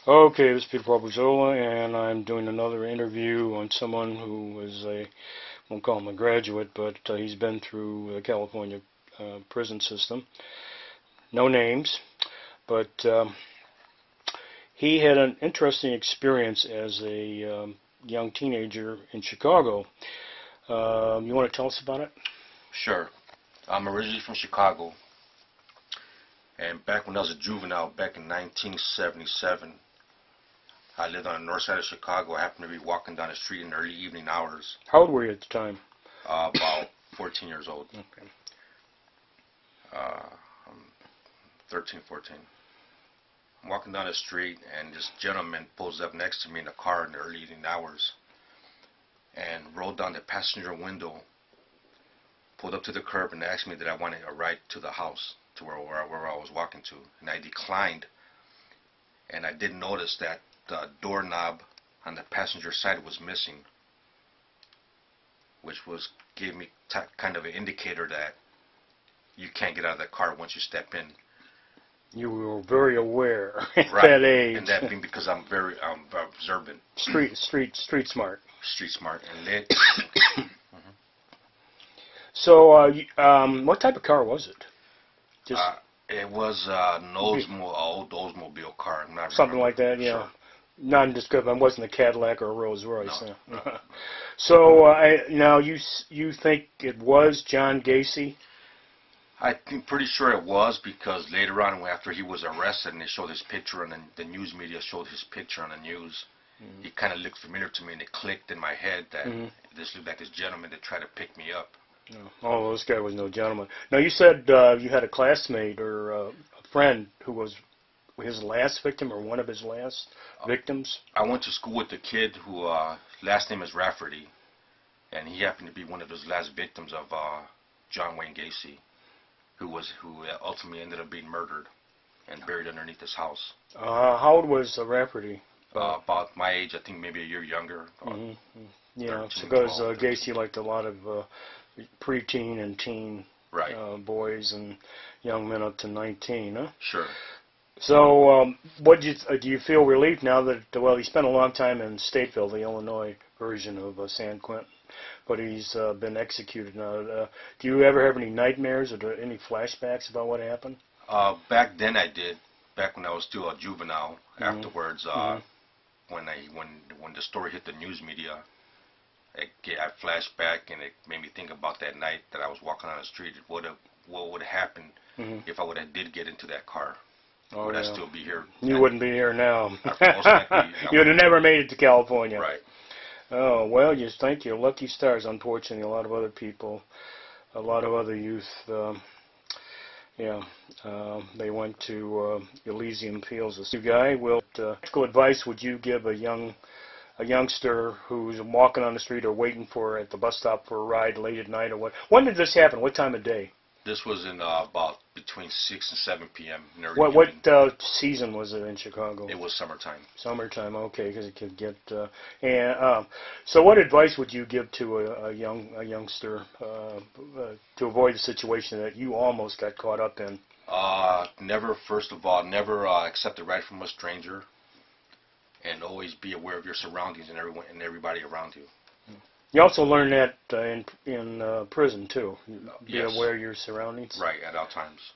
Okay, this is Peter Barbozola, and I'm doing another interview on someone who is a, won't call him a graduate, but he's been through the California prison system. No names, but he had an interesting experience as a young teenager in Chicago. You want to tell us about it? Sure. I'm originally from Chicago, and back when I was a juvenile, back in 1977, I lived on the north side of Chicago. I happened to be walking down the street in the early evening hours. How old were you at the time? About 14 years old. Okay. I'm 13, 14. I'm walking down the street, and this gentleman pulls up next to me in a car in the early evening hours and rolled down the passenger window, pulled up to the curb, and asked me that I wanted a ride to the house, to where I was walking to. And I declined, and I did notice that the doorknob on the passenger side was missing, which gave me kind of an indicator that you can't get out of the car once you step in. You were very aware at Right. that age. And that being because I'm observant. Street smart. Street smart and lit. So, what type of car was it? Just it was an old Oldsmobile car. I'm not something like that, yeah. Sure. Nondescript. It wasn't a Cadillac or a Rolls Royce. No. Yeah. So, now you think it was John Gacy? I'm pretty sure it was, because later on, after he was arrested and they showed his picture, and the news media showed his picture on the news, he kind of looked familiar to me, and it clicked in my head that this looked like this gentleman that tried to pick me up. Oh, this guy was no gentleman. Now, you said you had a classmate or a friend who was his last victim or one of his last victims? I went to school with a kid who last name is Rafferty, and he happened to be one of his last victims of John Wayne Gacy, who ultimately ended up being murdered and buried underneath his house. How old was Rafferty? About my age, I think maybe a year younger. Yeah, 13, because 12, Gacy liked a lot of preteen and teen right. Boys and young men up to 19, huh? Sure. So, do you feel relief now that, well, he spent a long time in Stateville, the Illinois version of San Quentin, but he's been executed now. Do you ever have any nightmares or any flashbacks about what happened? Back then I did. Back when I was still a juvenile. Afterwards, when the story hit the news media, I flashed back, and it made me think about that night that I was walking on the street. What would have happened if I did get into that car? Oh, would yeah. I still be here? You wouldn't be here now. Most likely, you would have never made it to California. Right. Oh, well, you thank your lucky stars. Unfortunately, a lot of other people, a lot of other youth, they went to Elysium Fields. This guy, what practical advice would you give a youngster who's walking on the street or waiting at the bus stop for a ride late at night or what? When did this happen? What time of day? This was in about between 6 and 7 p.m. What season was it in Chicago? It was summertime. Summertime, okay, because it could get. So, what advice would you give to a youngster to avoid the situation that you almost got caught up in? First of all, never accept a ride from a stranger, and always be aware of your surroundings and everybody around you. You also learn that in prison too. Be Yes. aware of your surroundings. Right, at all times.